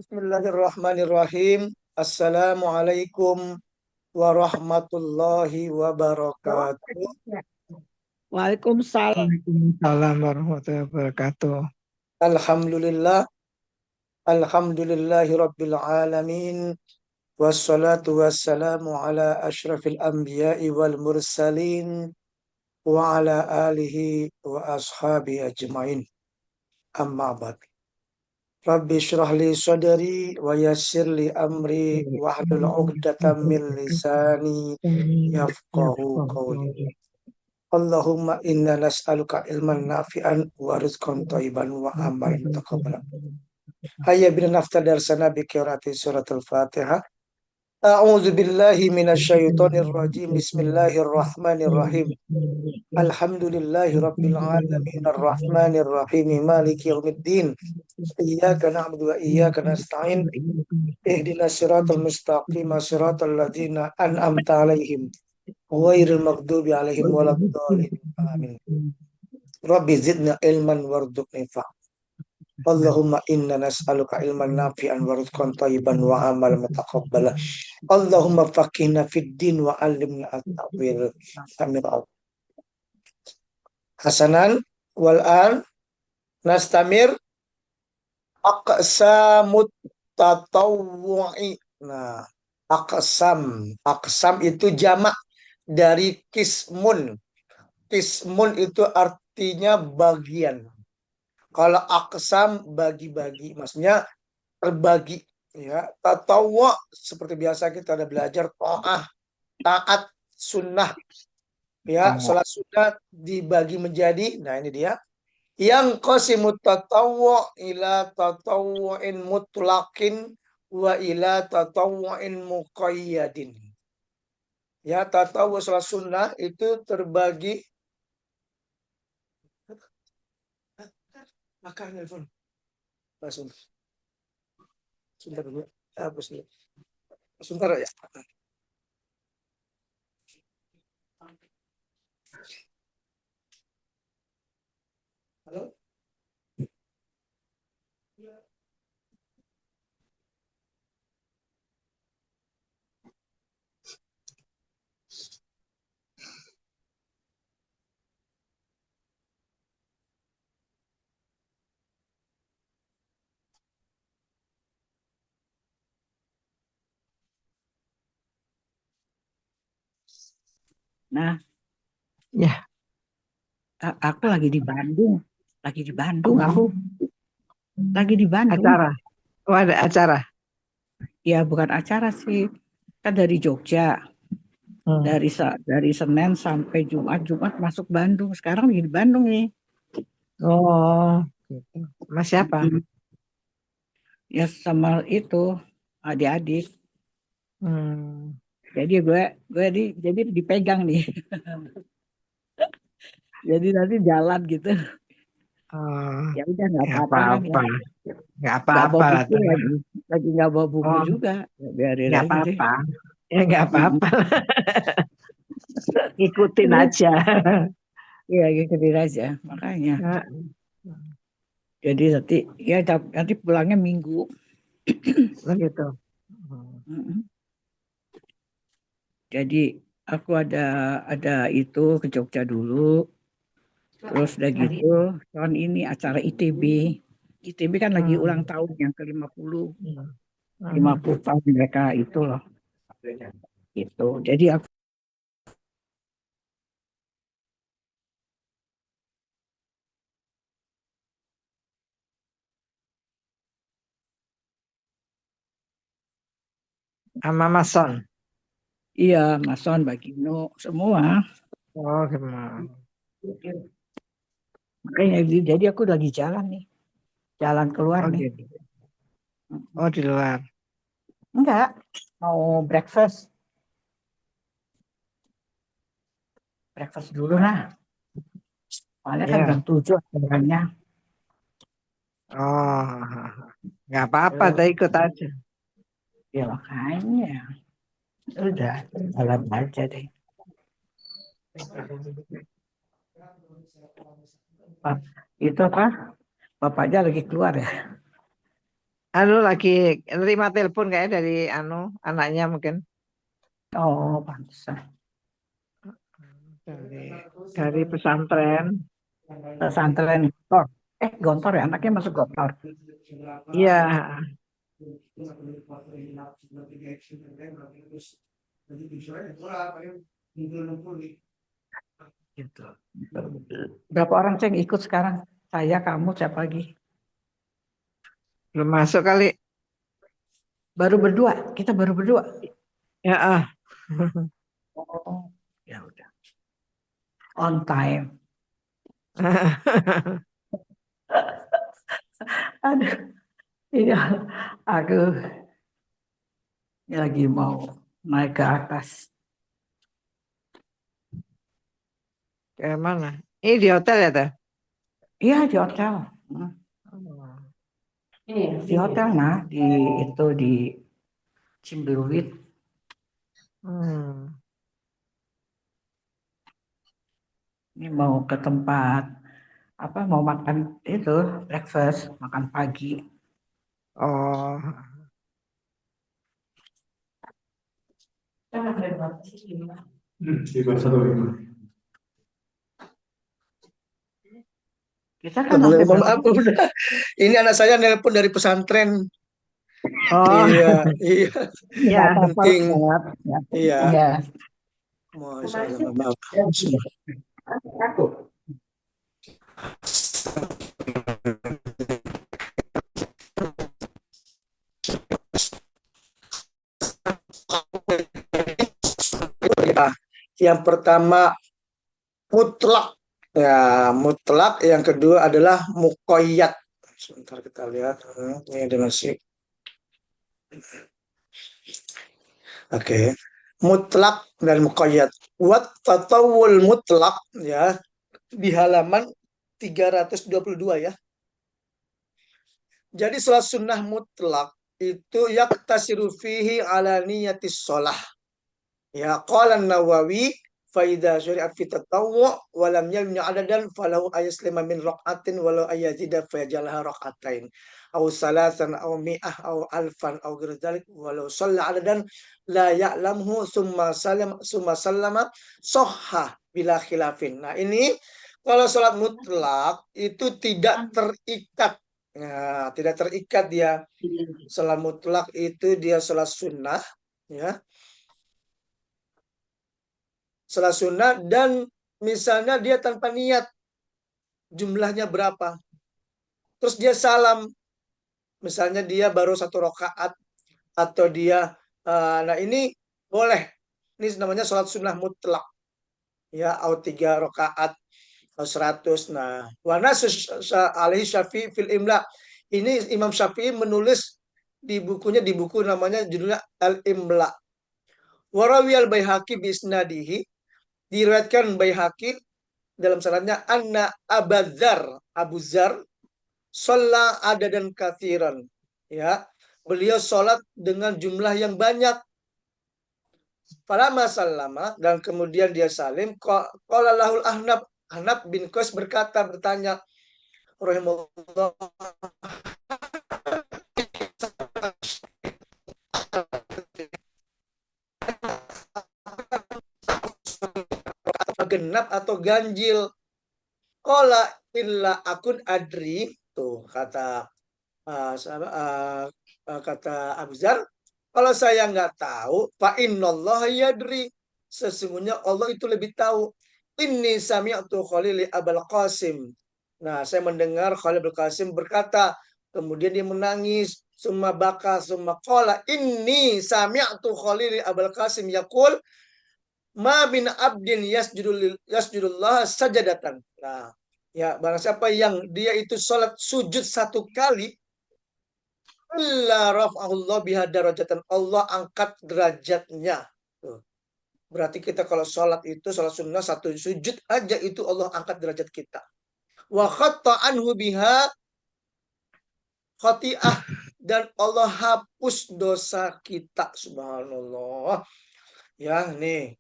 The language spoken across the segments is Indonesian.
Bismillahirrahmanirrahim. Assalamualaikum warahmatullahi wabarakatuh. Waalaikumsalam. Waalaikumsalam warahmatullahi wabarakatuh. Alhamdulillah, alhamdulillahi rabbil alamin. Wassalatu wassalamu ala ashrafil anbiya'i wal mursalin wa ala alihi wa ashabi ajmain. Amma ba'd. Rabbi shrah li sadri wa yassir li amri wahlul 'uqdatam min lisani yafqahu qawli. Allahumma inna nas'aluka ilman nafi'an wa rizqan thayyiban wa amalan mutaqabbalan. Hayya bina naftal darsana bi qiraati suratul Fatihah. A'udzu billahi minasyaitonir rajim. Bismillahirrahmanirrahim. Alhamdulillahi rabbil alamin arrahmanir rahim maliki yaumiddin. Iyyaka na'budu wa iyyaka nasta'in. Ihdinas siratal mustaqim siratal ladzina an'amta 'alaihim ghairil maghdubi 'alaihim waladdallin. Amin. Rabbi zidna ilman warzuqni fa'lam. Allahumma inna nas'aluka ilman nafi'an wa rizqan thayyiban wa amalan mutaqabbalan. Allahumma faqihna fid din wa 'allimna at-ta'wil. Amin. Hasanan wal an nastamir aqsamut tatawwu'i. Nah, aqsam itu jamak dari kismun. Kismun itu artinya bagian. Kalau aksam bagi-bagi, maksudnya terbagi. Ya, tatawwa seperti biasa kita ada belajar taat, taat sunnah. Ya, sholat sunnah dibagi menjadi. Nah ini dia. Yang qasimut tatawwa ila tatawwu'in mutlaqin wa ila tatawwu'in muqayyadin. Ya, tatawwu sholat sunnah itu terbagi. Makan telepon. Langsung. Sebentar dulu. Hapus dulu. Sebentar ya. Halo? Nah, Ya, aku lagi di Bandung. Lagi di Bandung aku. Lagi di Bandung. acara. Oh, ada acara. Ya, bukan acara sih. Kan dari Jogja. Dari Senin sampai Jumat. Jumat masuk Bandung. Sekarang lagi di Bandung nih. Oh, gitu. Mas siapa? Ya sama itu adik-adik. Hmm. Jadi jadi dipegang nih. Jadi nanti jalan gitu. Oh, Ya udah nggak nggak apa-apa kan ya. apa-apa. Nggak Nggak apa-apa bawa lah. buku lagi. Lagi nggak bawa buku Oh, juga. Ya, biarin nggak aja deh. apa-apa. Ya, nggak Mm-mm. apa-apa. Ikutin aja. Iya, gituin aja. Makanya. Ya, Jadi nanti pulangnya Minggu. begitu. Mm-mm. Jadi aku ada itu ke Jogja dulu. Terus udah gitu tahun ini acara ITB. ITB kan lagi ulang Hmm. tahun yang ke-50. Hmm. 50 tahun mereka itu loh. Itu. Jadi aku Sama Mas Son. iya Mas Son, Mbak Gino, semua. Oh, gimana? Makanya jadi aku lagi jalan nih. Jalan keluar Oh, nih. gitu. Oh, di luar. Enggak. Mau breakfast. Breakfast dulu lah. Soalnya kan jam Ya. 7 acaranya. Oh, nggak apa-apa. Saya ikut aja. Ya makanya. Udah. Jalan aja deh. Pak, itu apa? Bapaknya lagi keluar ya? lagi terima telepon kayak dari anaknya mungkin Oh, pantesan. dari pesantren. Pesantren Gontor. Gontor ya, anaknya masuk Gontor. Iya, Gitu. Berapa orang yang ikut sekarang? Saya, kamu, siapa lagi? belum masuk kali. Baru berdua. Kita baru berdua. Ya, Oh, ya udah. On time. Aduh, iya. Aduh, lagi mau naik ke atas. ke mana? Ini di hotel ya, Teh? Iya, di hotel. Hmm. Di hotel, nah, di Cimbeluit. Hmm. Ini mau ke tempat apa? Mau makan itu breakfast, makan pagi. Oh, Kita kan sampai Mohon berapa? maaf, udah. Ini anak saya nelpon dari pesantren. oh, Iya, iya, Nggak ya. apa-apa penting. lah. Iya, Ya. Masya Allah, maaf. Ya, yang pertama mutlak. Ya, mutlak. Yang kedua adalah muqayyad. Sebentar kita lihat. Ini ada masih. Oke. Mutlak dan muqayyad. Wat tatawul mutlak ya di halaman 322 ya. Jadi sholat sunnah mutlak itu yaktasiru fihi ala niyatis sholah. Ya, qala Nawawi fa idza syuri'a fi tatawwu wa lam yamni adadan falahu ayaslima min raqatin walau ayazida fa yajalaha raqatain aw salasan aw mi'ah aw alfan aw ghairu dzalik walau shalla adadan la ya'lamhu summa sallama sahha bila khilafin. Nah, ini kalau sholat mutlak itu tidak terikat. Nah, tidak terikat dia. Sholat mutlak itu dia sholat sunnah ya. Sholat sunnah dan misalnya dia tanpa niat jumlahnya berapa. Terus dia salam, misalnya dia baru 1 rakaat atau dia, nah ini boleh. Ini namanya sholat sunnah mutlak ya, atau 3 rakaat atau 100. Nah, warna alaihi Syafi'i fil imla. Ini Imam Syafi'i menulis di bukunya, di buku namanya judulnya Al Imla. Warawi al Baihaqi bisnadihi, diriwayatkan Baihaqi dalam sanadnya anna Abu Zar sholat ada dan kathiran ya, beliau sholat dengan jumlah yang banyak. Falamma sallama, dan kemudian dia salim, qala lahul Ahnaf bin Qais bertanya rahimahullah, genap atau ganjil. Qala illa akun adri, tuh kata kata Abu Zar, kalau saya nggak tahu, fa innallaha yadri, sesungguhnya Allah itu lebih tahu. Inni sami'tu Khalili Abul Qasim. Nah, saya mendengar Khalil Abul Qasim berkata, kemudian dia menangis, summa baka, summa qala, inni sami'tu Khalili Abul Qasim yaqul, ma bin abdin yasjudullah sajadatan. Nah, ya, barang siapa yang dia itu sholat sujud 1 kali, illa rafa'ullah biha darajatan, Allah angkat derajatnya. Tuh. Berarti kita kalau sholat itu, sholat sunnah 1 sujud aja itu Allah angkat derajat kita. Wa khatta anhu biha khati'ah, dan Allah hapus dosa kita. Subhanallah. Ya, nih,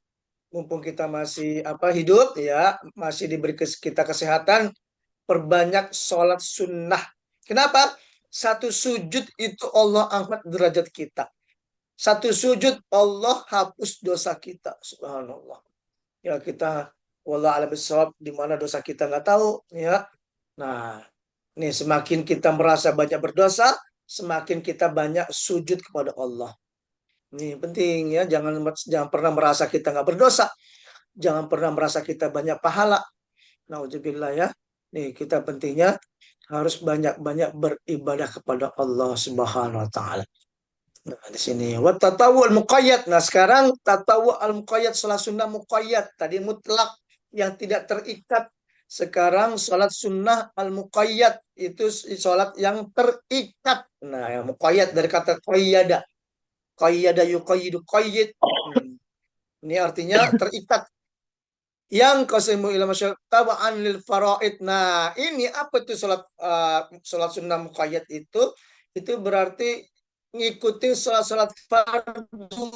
mumpung kita masih hidup ya, masih diberi kita kesehatan, perbanyak sholat sunnah. Kenapa? Satu sujud itu Allah angkat derajat kita. Satu sujud Allah hapus dosa kita. Subhanallah. Ya kita wallah alam bisawab, di mana dosa kita nggak tahu ya. Nah, ini semakin kita merasa banyak berdosa, semakin kita banyak sujud kepada Allah. Ini penting ya, jangan pernah merasa kita nggak berdosa, jangan pernah merasa kita banyak pahala. Nauzubillah ya. Nih kita pentingnya harus banyak-banyak beribadah kepada Allah Subhanahu wa taala. Nah, di sini wa tatawu al-muqayyad. Nah, sekarang tatawu al-muqayyad, salat sunnah muqayyad. Tadi mutlak yang tidak terikat. Sekarang salat sunnah al-muqayyad itu salat yang terikat. Nah, yang muqayyad dari kata qayyada. Qayyada yuqayyidu qayyid. Ini artinya terikat. Yang qasimu ila masyaqtaba'an lil faraid. Nah, ini apa tuh salat sunnah muqayyad itu? Itu berarti ngikutin salat fardu.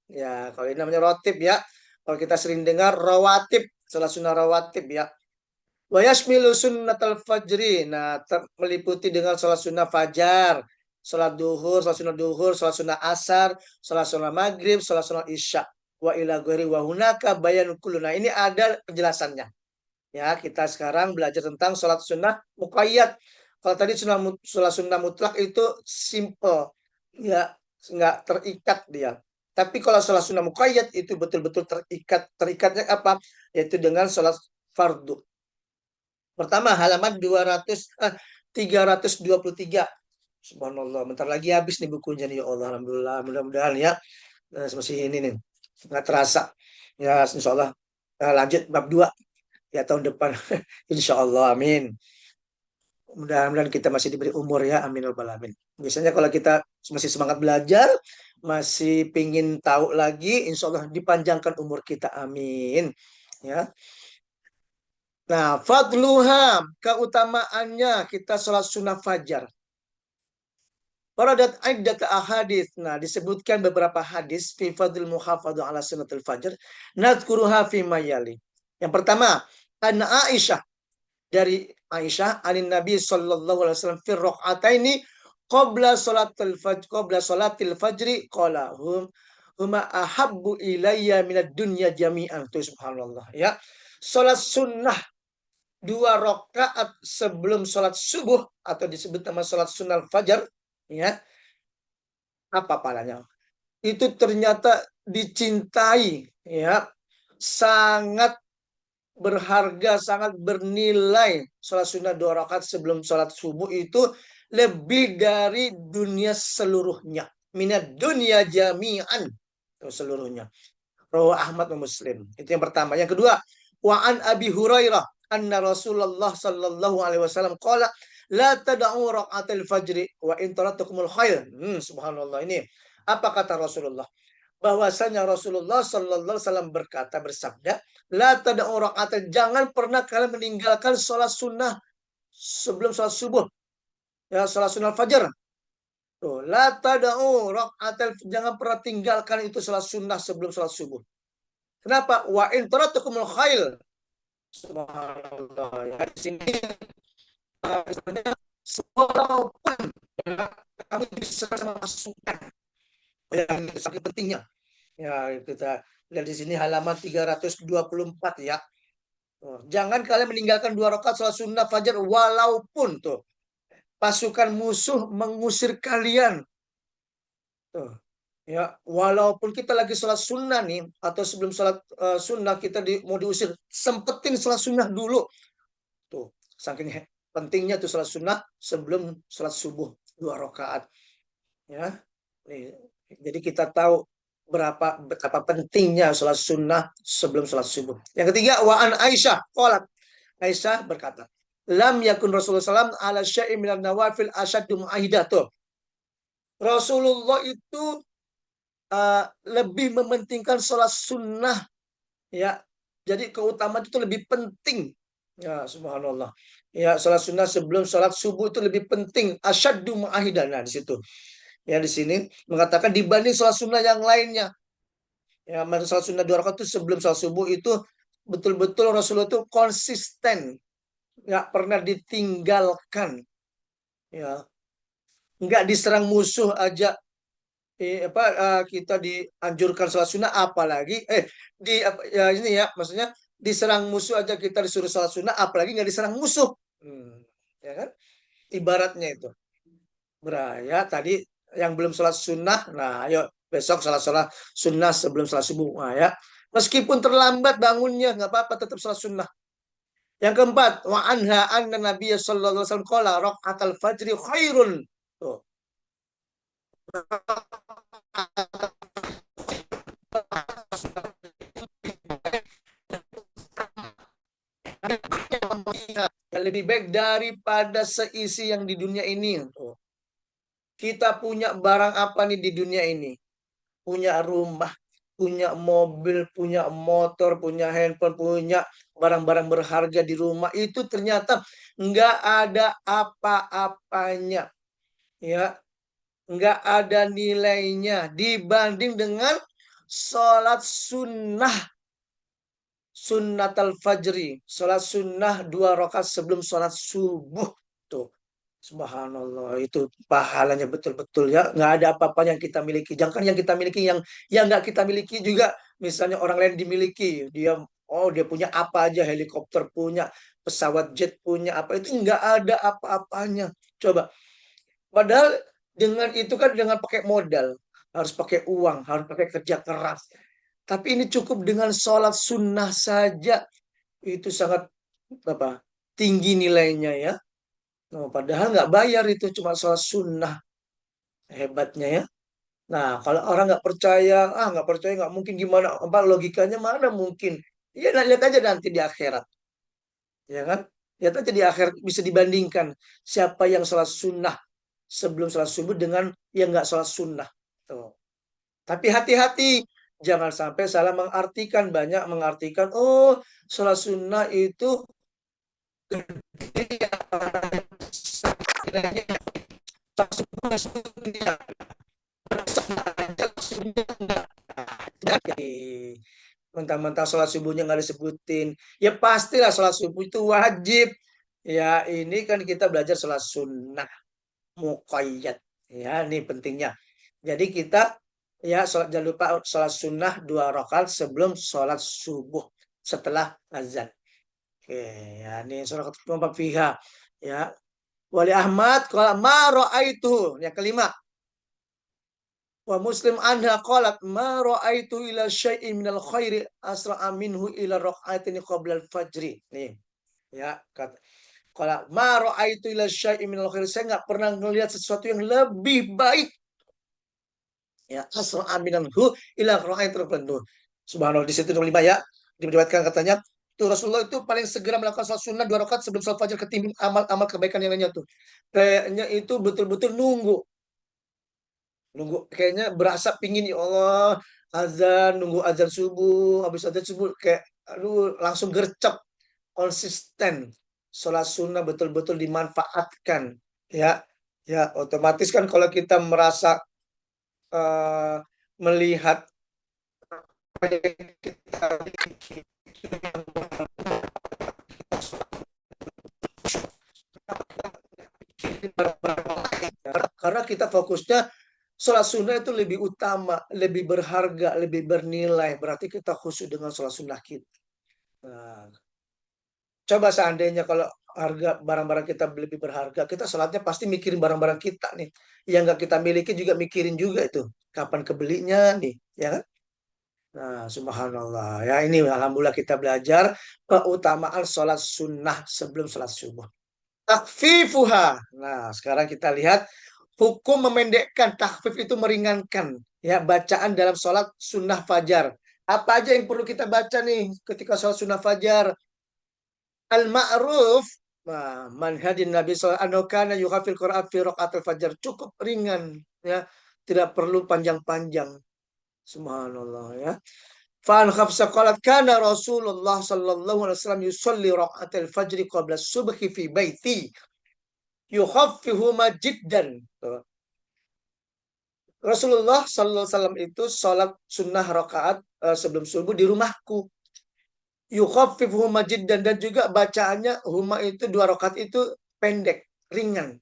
Ya, kalau ini namanya rotib ya. Kalau kita sering dengar rawatib, salat sunnah rawatib ya. Wa yashmilu sunnatal fajri. Nah, meliputi dengan salat sunnah fajar, salat duhur, salat sunnah asar, salat sunnah maghrib, salat sunnah isya. Wa ila ghairi wa hunaka bayan kullu. Nah, ini ada penjelasannya. Ya, kita sekarang belajar tentang salat sunnah muqayyad. Kalau tadi salat sunnah mutlak itu simple. Ya, nggak terikat dia. Tapi kalau salat sunnah muqayyad itu betul-betul terikat. Terikatnya apa? Yaitu dengan salat fardu. Pertama halaman 323. Subhanallah, bentar lagi habis nih bukunya nih ya Allah. Alhamdulillah, mudah-mudahan ya. Masih ini nih, nggak terasa. Ya, insya Allah lanjut bab 2 ya tahun depan. Insya Allah, amin. Mudah-mudahan kita masih diberi umur ya, amin ya rabbal alamin. Biasanya kalau kita masih semangat belajar, masih pingin tahu lagi, insya Allah dipanjangkan umur kita, amin. Ya. Nah, fadluha, keutamaannya kita sholat sunnah fajar. Waradat iddat ahadits. Nah, disebutkan beberapa hadis fi fadl muhafadhu ala sunnatul fajr. Nadhkuruha fi mayali. Yang pertama, an Aisyah, dari Aisyah anin Nabi sallallahu alaihi wasallam fi raq'ataini qabla salatil fajri qala huma ahabbu ilayya minad dunya jami'an. Tuh subhanallah ya. Salat sunnah 2 rakaat sebelum sholat subuh atau disebut nama sholat sunnah fajar ya, apa pahalanya? Itu ternyata dicintai ya, sangat berharga, sangat bernilai. Sholat sunnah 2 rakaat sebelum sholat subuh itu lebih dari dunia seluruhnya, minat dunia jami'an, seluruhnya. Rawahu Ahmad dan Muslim. Itu yang pertama. Yang kedua, wa an Abi Hurairah anna Rasulullah sallallahu alaihi wasallam qala la tad'u raqatil fajri wa in taratukumul khair. Subhanallah, ini apa kata Rasulullah? Bahwasanya Rasulullah sallallahu alaihi wasallam bersabda, la tad'u raqatil, jangan pernah kalian meninggalkan salat sunnah sebelum salat subuh. Ya, salat sunnah fajar. Tuh, la tad'u raqatil, jangan pernah tinggalkan itu salat sunnah sebelum salat subuh. Kenapa? Wa in taratukumul khail. Subhanallah. Ya, di sini walaupun kami bisa masukkan yang sangat pentingnya. Ya, kita lihat di sini halaman 324 ya. Jangan kalian meninggalkan 2 rakaat salat sunnah fajar walaupun tuh pasukan musuh mengusir kalian. Tuh. Ya, walaupun kita lagi sholat sunnah nih, atau sebelum sholat sunnah kita mau diusir, sempetin sholat sunnah dulu. Tuh, saking pentingnya tuh sholat sunnah sebelum sholat subuh 2 rakaat. Ya, nih, jadi kita tahu betapa pentingnya sholat sunnah sebelum sholat subuh. Yang ketiga, wa an Aisyah qalat. Aisyah berkata, lam yakun Rasulullah SAW ala syai'in minan nawafil asyaddu mu'ahidatuh. Rasulullah itu lebih mementingkan sholat sunnah ya, jadi keutamaan itu lebih penting ya, subhanallah ya. Sholat sunnah sebelum sholat subuh itu lebih penting, asyaddu mu'ahidan. Nah, di situ ya, di sini mengatakan dibanding sholat sunnah yang lainnya. Ya, maksud salat sunnah 2 rakaat itu sebelum salat subuh itu betul-betul Rasulullah itu konsisten, nggak pernah ditinggalkan. Ya, nggak diserang musuh aja. Kita dianjurkan sholat sunnah, apalagi ya ini ya, maksudnya diserang musuh aja kita disuruh sholat sunnah, apalagi nggak diserang musuh. Ya kan, ibaratnya itu beraya tadi yang belum sholat sunnah, nah ayo besok sholat sunnah sebelum sholat subuh. Nah, ya, meskipun terlambat bangunnya nggak apa-apa, tetap sholat sunnah. Yang keempat, wa anha anna nabiy sallallahu alaihi wasallam qala raqatal fajri khairun. Tuh. Yang lebih baik daripada seisi yang di dunia ini. Tuh. Kita punya barang apa nih di dunia ini? Punya rumah, punya mobil, punya motor, punya handphone, punya barang-barang berharga di rumah. Itu ternyata nggak ada apa-apanya. Ya, nggak ada nilainya dibanding dengan sholat sunnah, sunnatal fajri, sholat sunnah 2 rakaat sebelum sholat subuh. Tuh, subhanallah, itu pahalanya betul-betul ya, nggak ada apa-apa yang kita miliki. Jangan yang kita miliki, yang nggak kita miliki juga, misalnya orang lain dimiliki, dia punya apa aja, helikopter punya, pesawat jet punya, apa itu nggak ada apa-apanya. Coba. Padahal dengan itu kan dengan pakai modal, harus pakai uang, harus pakai kerja keras. Tapi ini cukup dengan sholat sunnah saja, itu sangat apa tinggi nilainya ya. Nah, padahal nggak bayar, itu cuma sholat sunnah, hebatnya ya. Nah, kalau orang nggak percaya nggak mungkin, gimana? Apa logikanya, mana mungkin? Ya, lihat aja nanti di akhirat, ya kan? Lihat aja di akhirat, bisa dibandingkan siapa yang sholat sunnah sebelum sholat subuh dengan yang nggak sholat sunnah. Tuh. Tapi hati-hati, jangan sampai salah mengartikan. Banyak mengartikan, oh sholat sunnah itu mentang-mentang sholat subuhnya nggak disebutin. Ya pastilah sholat subuh itu wajib. Ya ini kan kita belajar sholat sunnah muqayyad. Ya ini pentingnya. Jadi kita jangan lupa sholat sunnah 2 rakaat sebelum sholat subuh setelah azan. Oke, ya ini sholat keempat fiha. Ya, Wali Ahmad kalau ma itu yang kelima. Wa Muslim anha qalat ma ra'aitu ila syai'in minal khairi asra'a minhu ila raq'atin qabla al-fajri. Nih, ya kata kalau ma ra'aitu ila syai'in minal khairi, saya nggak pernah melihat sesuatu yang lebih baik, ya asra'a minhu ila raq'atin qabla. Subhanallah, di situ nomor 5 ya. Diriwayatkan katanya tuh Rasulullah itu paling segera melakukan salat sunnah 2 rakaat sebelum salat fajar ketimbang amal-amal kebaikan yang lainnya tuh. Kayaknya itu betul-betul nunggu kayaknya berasa pingin, ya Allah, azan, nunggu azan subuh, habis azan subuh kayak aduh langsung gercep, konsisten sholat sunnah betul-betul dimanfaatkan ya. Ya otomatis kan kalau kita merasa eh, melihat apa yang kita karena kita fokusnya sholat sunnah itu lebih utama, lebih berharga, lebih bernilai. Berarti kita khusyuk dengan sholat sunnah kita. Nah, coba seandainya kalau harga barang-barang kita lebih berharga, kita sholatnya pasti mikirin barang-barang kita nih. Yang nggak kita miliki juga mikirin juga itu. Kapan kebelinya nih, ya kan? Nah, subhanallah. Ya ini alhamdulillah kita belajar keutamaan sholat sunnah sebelum sholat subuh. Takfifuha. Nah, sekarang kita lihat hukum memendekkan. Takfif itu meringankan. Ya, bacaan dalam sholat sunnah fajar. Apa aja yang perlu kita baca nih ketika sholat sunnah fajar? Al-ma'ruf. Nah, manhajin Nabi SAW kana yukhafil Qur'an fi raqatil fajar. Cukup ringan. Ya, tidak perlu panjang-panjang. Subhanallah ya. Fa'an khafsa qalat kana Rasulullah sallallahu alaihi wasallam yusalli raqatil fajri qabla subhi fi baiti yukhaffihuhuma jiddan. Rasulullah sallallahu alaihi wasallam itu sholat sunnah rakaat sebelum subuh di rumahku. Yukhaffifuhuma jiddan, dan juga bacaannya huma itu 2 rakaat itu pendek, ringan.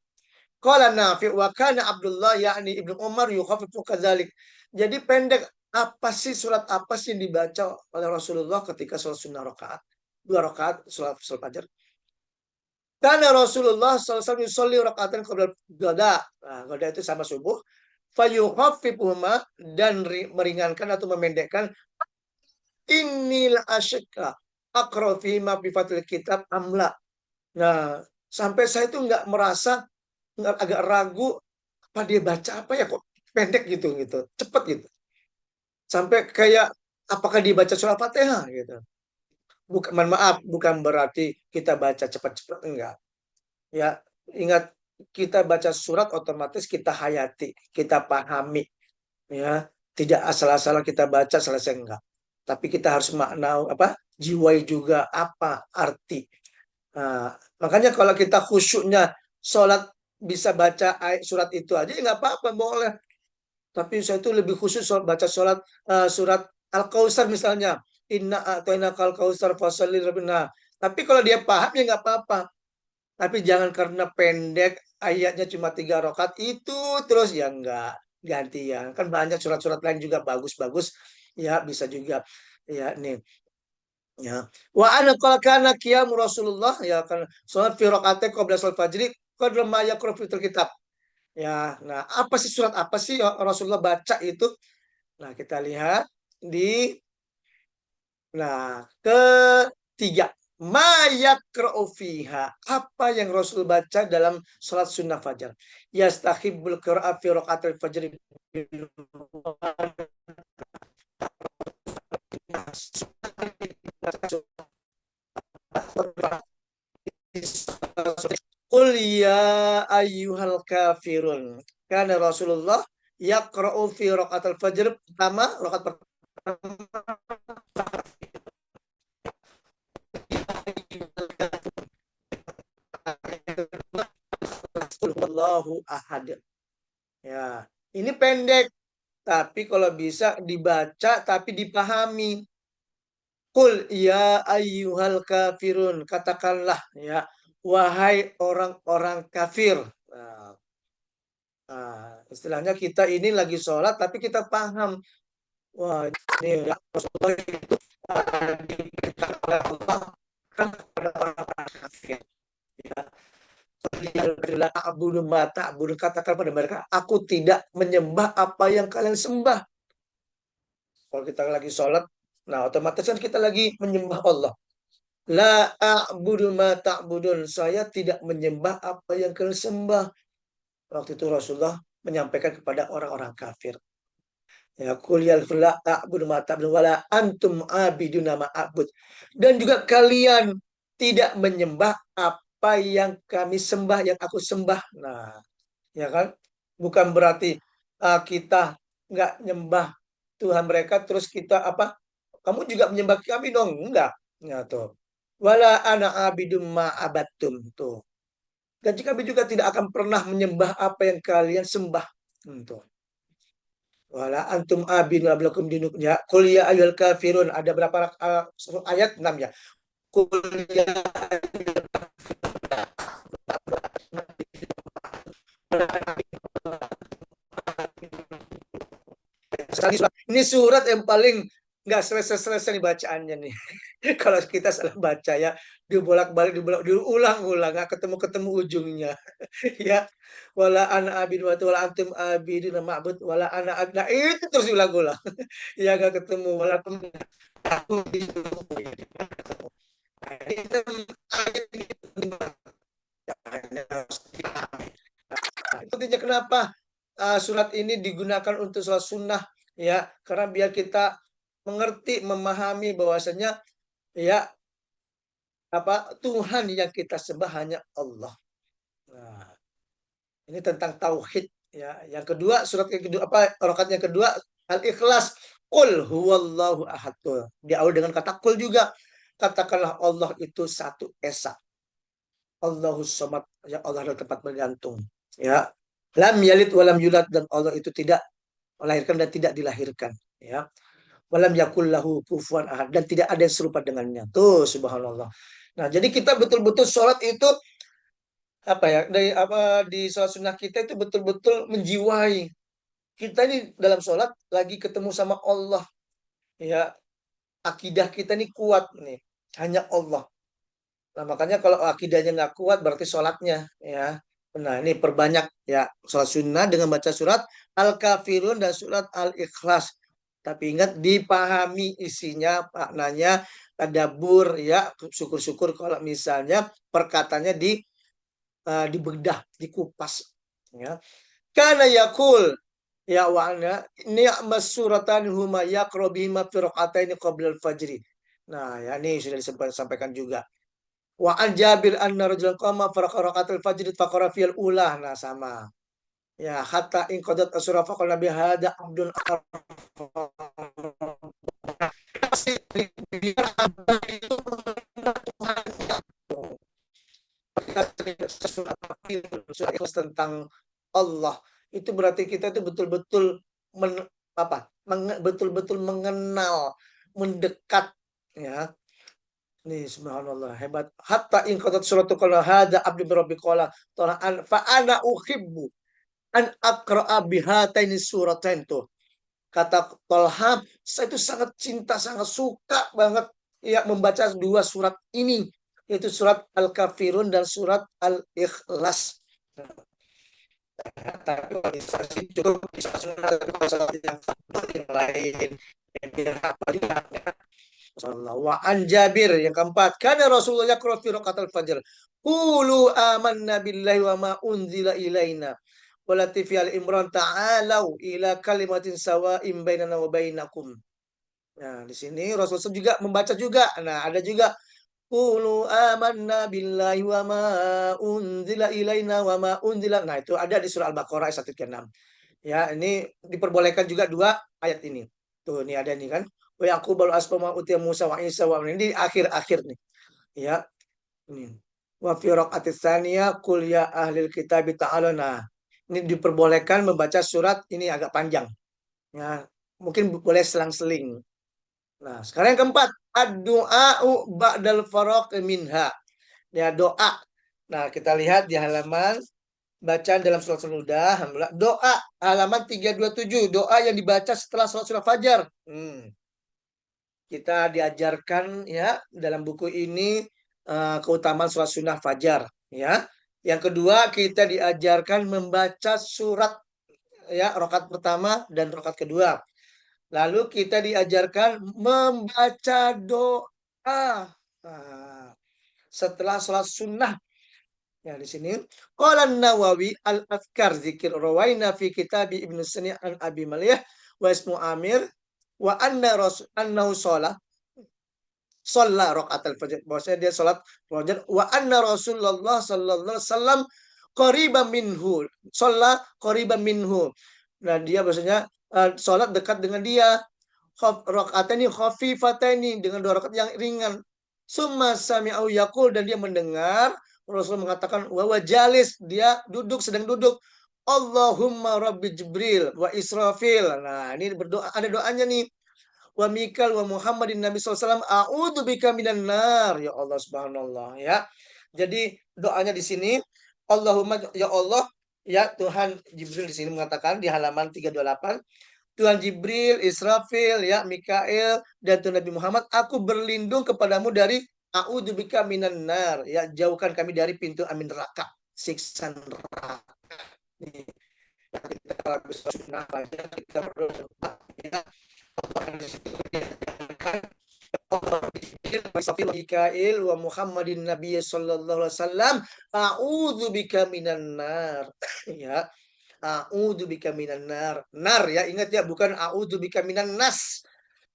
Qala Nafi' wa kana Abdullah yakni Ibnu Umar yukhaffifu kadzalik. Jadi pendek. Apa sih surat apa sih yang dibaca oleh Rasulullah ketika sholat sunnah rakaat? 2 rakaat sholat fajar. Karena Rasulullah SAW yusolli rakaatan qabla ghada. Nah, ghada itu sama subuh. Fayukhaffifuhuma, dan meringankan atau memendekkan. Innil asyqa aqra fi ma bi fatil kitab amla. Nah, sampai saya itu nggak merasa, agak ragu apa dia baca apa ya, kok pendek gitu cepet gitu. Sampai kayak apakah dia baca surah Fatihah gitu. Bukan, maaf, bukan berarti kita baca cepat-cepat, enggak. Ya, ingat, kita baca surat otomatis kita hayati, kita pahami, ya. Tidak asal-asalan kita baca selesai, enggak. Tapi kita harus makna jiwai juga apa arti. Nah, makanya kalau kita khusyuknya sholat bisa baca surat itu aja, nggak apa-apa, boleh. Tapi saya itu lebih khusus baca surat Al-Kautsar misalnya. Inna a'tainakal kautsar fasalli rabbina. Tapi kalau dia paham ya nggak apa-apa. Tapi jangan karena pendek ayatnya cuma 3 rakaat itu terus, ya enggak, gantian. Kan banyak surat-surat lain juga bagus-bagus, ya bisa juga, ya nih. Ya. Wa ana qala kana qiyam Rasulullah, ya kan salat fi rakaat qabla salat fajri qadra ma yaqra fi kitab. Ya, nah apa sih surat apa sih Rasulullah baca itu? Nah, kita lihat di ketiga, ma yaqra'u fiha, apa yang Rasul baca dalam salat sunnah fajar. Yastahibbul qira'a fi rakaatil fajr. Qul ya ayyuhal kafirun. Karena Rasulullah yaqra'u fi rakaatil fajr, pertama rakaat pertama Allahu ahad. Ya, ini pendek, tapi kalau bisa dibaca tapi dipahami. Qul ya ayyuhal kafirun, katakanlah ya wahai orang-orang kafir. Istilahnya kita ini lagi sholat tapi kita paham. Wah, ini ya, Rasulullah itu diberitakan oleh Allah kan kepada orang-orang kafir. Ya. Katakan pada mereka, aku tidak menyembah apa yang kalian sembah. Kalau kita lagi sholat, nah otomatis kan kita lagi menyembah Allah. La a'budu ma ta'budun, saya tidak menyembah apa yang kalian sembah. Waktu itu Rasulullah menyampaikan kepada orang-orang kafir. Ya, qul la a'budu ma ta'budun wala antum abiduna ma a'bud. Dan juga kalian tidak menyembah apa yang kami sembah, yang aku sembah. Nah, ya kan? Bukan berarti kita nggak nyembah Tuhan mereka terus kita kamu juga menyembah kami dong, enggak. Ya tuh. Wala ana abidum ma abattum tuh. Dan kami juga tidak akan pernah menyembah apa yang kalian sembah. Tuh. Wala antum abidun ablakum dinuk, ya. Qul ya ayyuhal kafirun, ada berapa ayat? 6 ya. Qul ya ayyuhal ini surat yang paling nggak selesai-selesai nih bacaannya nih. Kalau kita salah baca ya, dibolak-balik, diulang-ulang, nggak ketemu ujungnya. Ya, wala ana abid wa wala antum abidun ma'bud wala ana abid. Nah, itu terus diulang-ulang. Ya nggak ketemu, wala aku intinya kenapa surat ini digunakan untuk sholat sunnah, ya, karena biar kita mengerti, memahami bahwasanya ya Tuhan yang kita sembah hanya Allah. Nah, ini tentang tauhid, ya. Yang kedua, surat yang kedua rakaat yang kedua Al-Ikhlas. Qul huwallahu ahad. Diawali dengan kata qul juga. Katakanlah Allah itu satu esa. Allahus samad, ya, Allah adalah tempat bergantung. Ya. Lam yalid walam yulad, dan Allah itu tidak melahirkan dan tidak dilahirkan. Ya. walam yakul lahu kufuwan ahad, dan tidak ada yang serupa dengannya. Tuh, subhanallah. Nah, jadi kita betul-betul sholat itu apa ya, dari apa, di sholat sunnah kita itu betul-betul menjiwai kita ini dalam sholat lagi ketemu sama Allah, ya. Akidah kita ini kuat nih, hanya Allah. Nah, makanya kalau akidahnya nggak kuat berarti sholatnya, ya. Nah, ini perbanyak ya sholat sunnah dengan baca surat Al-Kafirun dan surat Al-Ikhlas. Tapi ingat, dipahami isinya, maknanya, tadabbur, ya. Syukur-syukur kalau misalnya perkataannya dibedah, dikupas, ya. Karena yakul, ya wa'ana ni'mas suratan huma yaqra bihima fi raka'ataini qabla al-fajri. Nah, ya ini sudah disampaikan juga. Wa an Jabir anna rajulan qama farqa raka'atul fajri faqara fil ula. Nah, sama. Ya, hatta in qadat asra faqala nabi hada abdun tentang Allah. Itu berarti kita itu betul-betul betul-betul mengenal, mendekat, ya. Nih, subhanallah, hebat. Hatta in qadat suratu qala hada abdu birabbi qala ta'ala an fa ana uhibbu an aqra'a bihataini suratain tuh. Kata Tolha, saya itu sangat cinta, sangat suka banget ya membaca dua surat ini, yaitu surat Al-Kafirun dan surat Al-Ikhlas. Tapi bisa sih, cukup bisa surat yang lain yang tidak apa juga. Wa an Jabir, yang keempat, karena Rasulullah yaqra fi rakatul fajr qulu amanna billahi wa ma unzila ilaina walati fi al-imran ta'alau ila kalimatin sawa'in bainana wa bainakum. Nah, di sini Rasulullah juga membaca juga. Nah, ada juga qulu amanna billahi wa ma unzila ilaina wa ma unzila. Nah, itu ada di surah Al-Baqarah ayat 136. Ya, ini diperbolehkan juga dua ayat ini. Tuh, ini ada nih kan. Wa yaqubal asma utiya Musa wa Isa wa ini di akhir-akhir nih. Ya, ini. Wa fi raqatis tsaniyah qul ya ahlil kitabi ta'aluna. Ini diperbolehkan membaca surat ini agak panjang. Ya, mungkin boleh selang-seling. Nah, sekarang yang keempat, ad-du'a'u ba'dal faraq minha. Ya, doa. Nah, kita lihat di halaman bacaan dalam surat Al-Huda, alhamdulillah. Doa halaman 327, doa yang dibaca setelah sholat sunnah fajar. Kita diajarkan ya dalam buku ini keutamaan sholat sunnah fajar, ya. Yang kedua, kita diajarkan membaca surat ya rakaat pertama dan rakaat kedua. Lalu kita diajarkan membaca doa setelah sholat sunnah. Ya, di sini qala Nawawi al-azkar zikir rawaina fi kitab Ibnu Sani an Abi Malih wa ismu Amir wa annahu shalla raqatal fajr. Bahwasanya dia salat fajar wa anna Rasulullah sallallahu alaihi wasallam qariban minhu. Shalla qariban minhu. Nah, dia bahwasanya salat dekat dengan dia. Raqataini khafifataini, dengan dua rakaat yang ringan. Summa sami'u yaqul, dan dia mendengar Rasul mengatakan wa wajalis, dia duduk, sedang duduk. Allahumma rabbi Jibril wa Israfil. Nah, ini berdoa, ada doanya nih. Wa Mikal wa Muhammadin Nabi SAW a'udzubika minan nar. Ya Allah, subhanallah, ya. Jadi doanya di sini, Allahumma, ya Allah, ya Tuhan. Jibril di sini mengatakan di halaman 328, Tuhan Jibril, Israfil, ya Mikail, dan Tuhan Nabi Muhammad, aku berlindung kepadamu dari a'udzubika minan nar, ya jauhkan kami dari pintu amin neraka, siksa neraka. Nih, kita kalau bisa sunnah fajar, kita berdoa, ya Mikail wa Muhammadin Nabi sallallahu alaihi wasallam a'udzubika minan nar. Ya, a'udzubika minan nar. Nar, ya, ingat ya, bukan a'udzubika minan nas.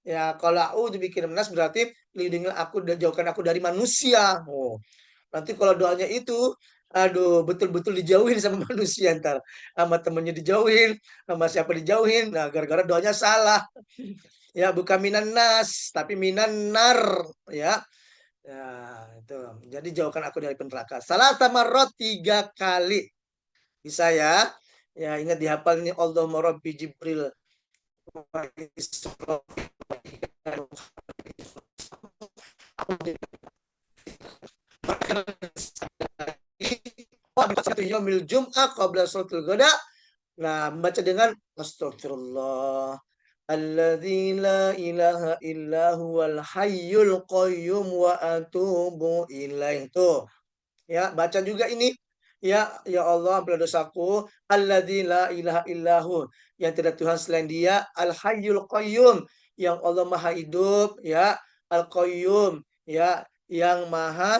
Ya, kalau a'udzubika minan nas berarti lindungilah aku dan jauhkan aku dari manusia. Oh. Nanti kalau doanya itu, aduh, betul-betul dijauhin sama manusia, ntar sama temennya dijauhin, sama siapa dijauhin. Nah, gara-gara doanya salah. Ya, bukan minan nas, tapi minan nar, ya. Ya, itu. Jadi jauhkan aku dari neraka. Salah tamarot 3 kali. Bisa ya? Ya, ingat dihafal ini, Allahumma rabbi Jibril wa Israfil Yaumil Jum'ah qabla salatul ghada. Nah, membaca dengan astagfirullah. Alladzi la ilaha illa huwal hayyul qayyum wa atubu ilaih. Tuh. Ya, baca juga ini. Ya Allah, ampunilah dosaku. Alladzi la ilaha illahu, yang tidak Tuhan selain Dia, Al Hayyul Qayyum, yang Allah Maha hidup, ya, Al Qayyum, ya, yang Maha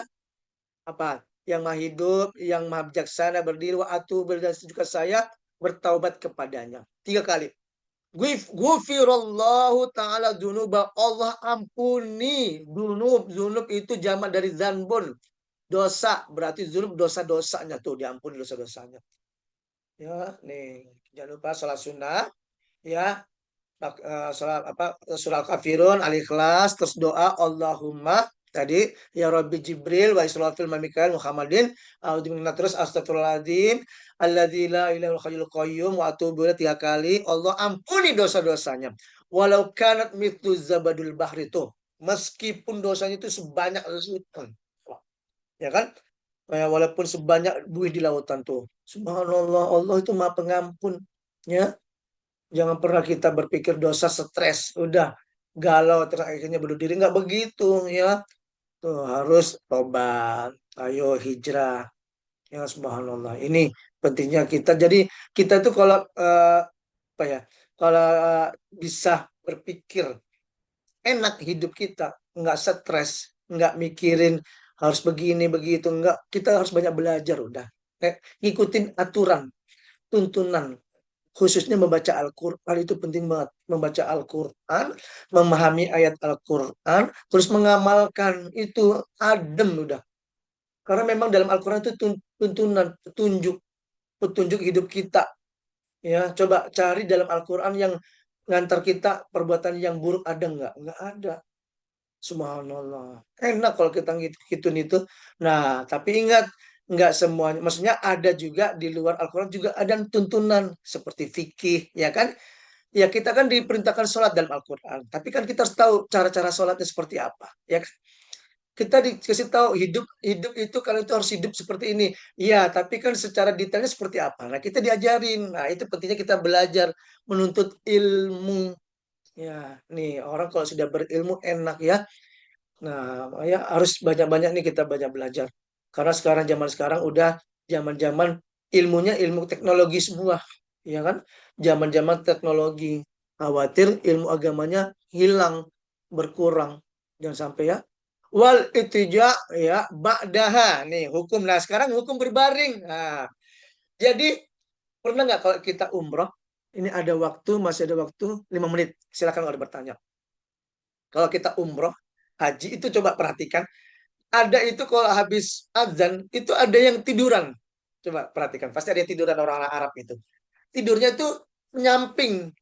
apa? Yang Maha hidup, yang Maha bijaksana, berdiri, wa atubu, dan juga saya bertaubat kepadanya. 3 kali. Gufirallahu ta'ala dunuba, Allah ampuni dunub itu jamak dari zanbun, dosa, berarti zunub dosa-dosanya, tuh diampuni dosa-dosanya. Ya, nih jangan lupa sholat sunnah, ya, sholat surah Al-Kafirun, Al-Ikhlas, terus doa Allahumma tadi, ya Rabbi Jibril wa Israfil wa Mikail Muhammadin a'udzubillahi, terus astagfirullahaladzim alladzi la ilaha illa hayyul qayyum wa atubu ilaih 3 kali. Allah ampuni dosa-dosanya walau kanat mithlu zabadul bahri, tuh meskipun dosanya itu sebanyak lautan, ya kan, walaupun sebanyak buih di lautan, tuh subhanallah, Allah itu Maha Pengampun, ya. Jangan pernah kita berpikir dosa stres, udah galau terus akhirnya bunuh diri, nggak begitu, ya. Tuh harus tobat, ayo hijrah, ya subhanallah. Ini pentingnya kita. Jadi kita tuh kalau apa ya, kalau bisa berpikir enak hidup kita, nggak stres, nggak mikirin harus begini begitu, nggak. Kita harus banyak belajar, udah. Ngikutin aturan, tuntunan, khususnya membaca Al-Quran itu penting banget. Membaca Al-Quran, memahami ayat Al-Quran, terus mengamalkan itu adem, udah. Karena memang dalam Al-Quran itu tuntunan, petunjuk hidup kita. Ya, coba cari dalam Al-Quran yang ngantar kita perbuatan yang buruk, ada nggak? Nggak ada. Subhanallah. Enak kalau kita ngitun itu. Nah, tapi ingat, nggak semuanya. Maksudnya ada juga di luar Al-Quran juga ada tuntunan seperti fikih, ya kan? Ya kita kan diperintahkan sholat dalam Al-Quran. Tapi kan kita harus tahu cara-cara sholatnya seperti apa, ya kan? Kita dikasih tahu hidup hidup itu kalau itu harus hidup seperti ini. Ya, tapi kan secara detailnya seperti apa? Nah, kita diajarin. Nah, itu pentingnya kita belajar menuntut ilmu. Ya, nih orang kalau sudah berilmu enak, ya. Nah, ya harus banyak-banyak nih kita banyak belajar. Karena zaman sekarang udah zaman-zaman ilmunya ilmu teknologi semua, ya kan? Zaman-zaman teknologi. Khawatir ilmu agamanya hilang, berkurang. Jangan sampai, ya. Wal itija, ya, ba'daha. Nih hukum. Nah, sekarang hukum berbaring. Nah, jadi pernah nggak kalau kita umroh, ini ada waktu, masih ada waktu 5 menit. Silakan kalau ada bertanya. Kalau kita umroh, haji itu coba perhatikan. Ada itu kalau habis azan, itu ada yang tiduran. Coba perhatikan, pasti ada yang tiduran orang Arab itu. Tidurnya itu nyamping.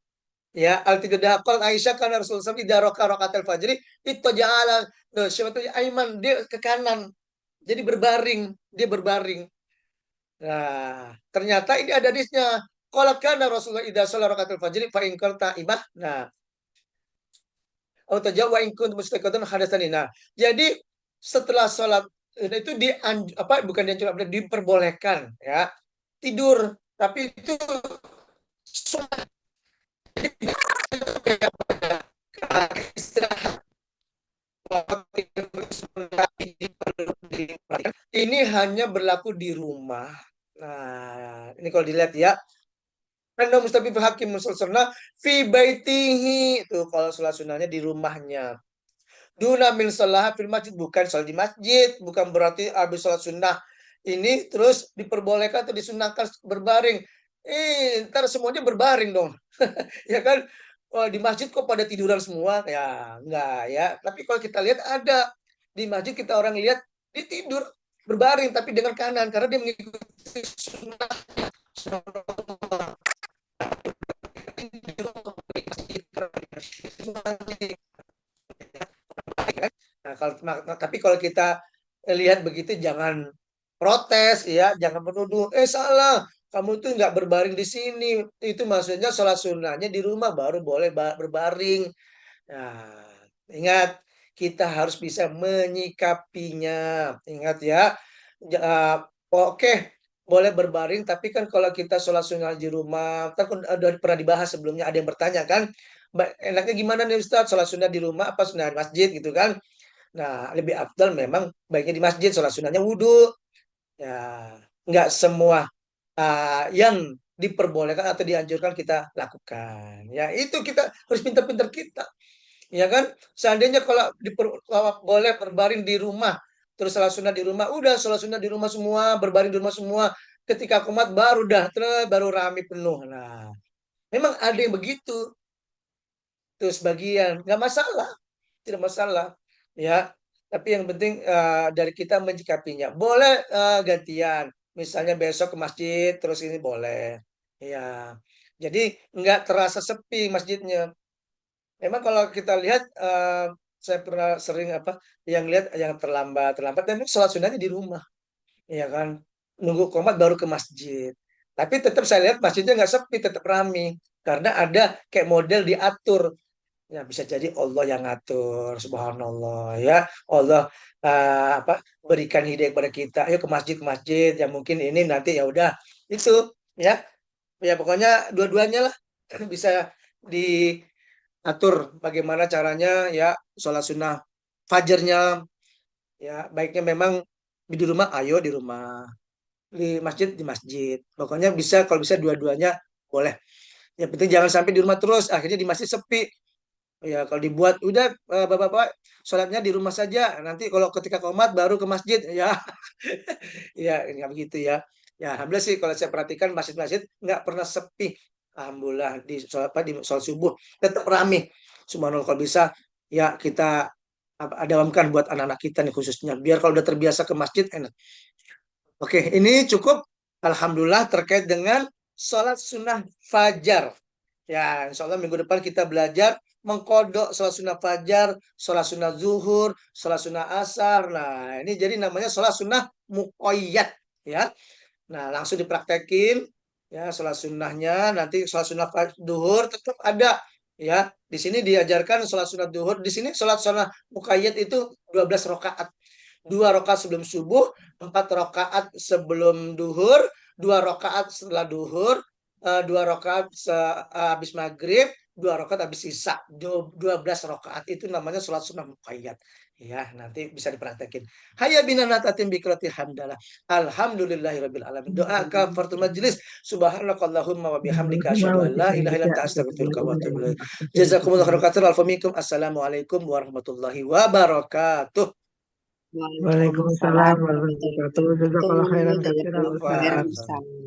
Ya, al-tidur qol Aisyah kan Rasulullah SAW idza rakaat fajri itu ja'ala syawatu aiman, dia ke kanan. Jadi berbaring, dia berbaring. Nah, ternyata ini ada hadisnya. Qala kana Rasulullah idza shalla rakaatal fajri fa in qala imah. Nah, atau Jawa ingkun mustaqatan hadasani. Nah, jadi setelah sholat itu bukan diperbolehkan, ya, tidur, tapi itu sunat. Istirahat. Ini hanya berlaku di rumah. Nah, ini kalau dilihat, ya. Anda Mustafi Hakim Musalsana fi baitihi, itu kalau sholat sunnahnya di rumahnya. Duna min sholah fil masjid, bukan sholat di masjid, bukan berarti habis sholat sunnah ini terus diperbolehkan atau disunahkan berbaring. Ntar semuanya berbaring dong. Ya kan? Oh, di masjid kok pada tiduran semua? Ya, enggak, ya. Tapi kalau kita lihat ada di masjid, kita orang lihat dia tidur berbaring tapi dengan kanan karena dia mengikuti sunnah. Nah, tapi kalau kita lihat begitu jangan protes, ya, jangan menuduh, salah, kamu tuh nggak berbaring di sini. Itu maksudnya sholat sunnahnya di rumah baru boleh berbaring. Nah, ingat kita harus bisa menyikapinya. Ingat ya. Oke, boleh berbaring, tapi kan kalau kita sholat sunnah di rumah, kan udah pernah dibahas sebelumnya, ada yang bertanya kan, enaknya gimana nih Ustaz, sholat sunnah di rumah apa sunnah di masjid gitu kan? Nah, lebih afdal memang baiknya di masjid, sholat sunnahnya wudhu. Ya, nggak semua yang diperbolehkan atau dianjurkan kita lakukan. Ya, itu kita harus pintar-pintar kita. Ya kan? Seandainya kalau boleh berbaring di rumah, terus sholat sunnah di rumah, udah sholat sunnah di rumah semua, berbaring di rumah semua. Ketika komat baru baru rame penuh. Nah, memang ada yang begitu. Terus bagian nggak masalah, tidak masalah. Ya, tapi yang penting dari kita menyikapinya. Boleh gantian, misalnya besok ke masjid, terus ini boleh. Ya, jadi nggak terasa sepi masjidnya. Memang kalau kita lihat, saya pernah sering yang lihat yang terlambat memang sholat sunnahnya di rumah, ya kan. Nunggu qomat baru ke masjid. Tapi tetap saya lihat masjidnya nggak sepi, tetap ramai. Karena ada kayak model diatur. Ya bisa jadi Allah yang ngatur, subhanallah ya. Allah berikan hidayah kepada kita. Ayo ke masjid yang mungkin ini nanti ya udah itu ya. Ya pokoknya dua-duanya lah bisa diatur bagaimana caranya ya sholat sunnah fajarnya ya baiknya memang di rumah ayo di rumah di masjid pokoknya bisa kalau bisa dua-duanya boleh yang penting jangan sampai di rumah terus akhirnya di masjid sepi ya kalau dibuat udah bapak-bapak sholatnya di rumah saja nanti kalau ketika qomat baru ke masjid ya ya nggak begitu ya ya alhamdulillah sih kalau saya perhatikan masjid-masjid nggak pernah sepi alhamdulillah di sholat subuh tetap ramai subhanallah kalau bisa ya kita adamkan buat anak-anak kita nih khususnya biar kalau udah terbiasa ke masjid enak. Oke, ini cukup alhamdulillah terkait dengan sholat sunnah fajar. Ya, insya Allah minggu depan kita belajar mengkodok sholat sunnah fajar, sholat sunnah zuhur, sholat sunnah asar. Nah, ini jadi namanya sholat sunnah muqayyad. Ya, nah langsung dipraktekin. Ya, sholat sunnahnya nanti sholat sunnah duhur tetap ada. Ya, di sini diajarkan sholat sunnah duhur. Di sini sholat sunnah muqayyad itu 12 rakaat. 2 rakaat sebelum subuh, 4 rakaat sebelum duhur, 2 rakaat setelah duhur, 2 rakaat habis maghrib, 2 rakaat habis sisa. 12 rakaat itu namanya sholat sunnah muqayyad. Ya, nanti bisa dipraktekin. Hayya bina natatim bikrati hamdalah. Alhamdulillahirabbil alamin. Doa kafaratul majlis. Subhanakallahumma wa bihamdika asyhadu an la ilaha illa anta astaghfiruka wa atubu ilaik. Jazakumullahu khairan. Assalamualaikum warahmatullahi wabarakatuh. Waalaikumsalam warahmatullahi wabarakatuh. Jazakallahu khairan katsiran. Waalaikumsalam.